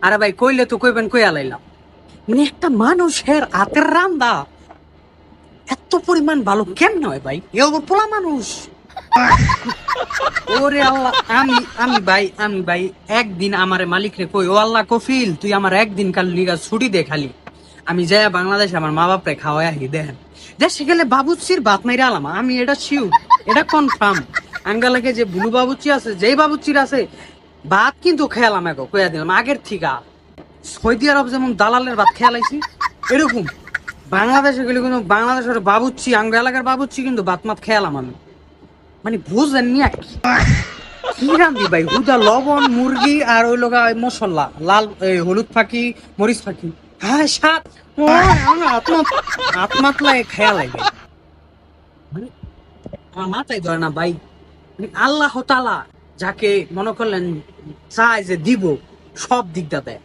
আরে ভাই কইলে তো কইবেন কইয়া লাইলাম, মানে একটা মানুষের হাতের রান্দা এত পরিমাণ ভালো কেমনে হয় ভাই? এ পোলা মানুষ। ওরে আল্লাহ, আমি ভাই একদিন আমারে মালিক রে কই, ও আল্লাহ কফিল তুই আমার একদিন কাল লিগা ছুটি দে খালি, আমি যাই বাংলাদেশে আমার মা বাপরে খাওয়াই আহি। দেখেন দেশে গেলে বাবুচির ভাত মাইরা আলাম, আমি এটা শিওর, এটা কনফার্ম। আঙ্গালাকে যে বুলু বাবুচি আছে, যেই বাবুচির আছে, ভাত কিন্তু খেয়ালাম এখন কইয়া দিলাম আগের থিকা। সৌদি আরব যেমন দালালের ভাত খেয়ালাইছি, এরকম বাংলাদেশে গেলে কিন্তু বাংলাদেশের বাবুচ্চি, আঙ্গ এলাকার বাবুচ্চি কিন্তু ভাত মাত খেয়ালাম আমি। মানে বুঝলেন নি আর কি কি রান্ধি ভাই, হুদা লবণ মুরগি আর ওই লগা মশলা লাল হলুদ ফাঁকি মরিচ ফাঁকি, হ্যাঁ সাত আত্মাতলায় খেয়া লাগে। মানে আমার মাথায় ধরে না ভাই, মানে আল্লাহ তাআলা যাকে মনে করলেন চায় যে দিব, সব দিকটা দেয়।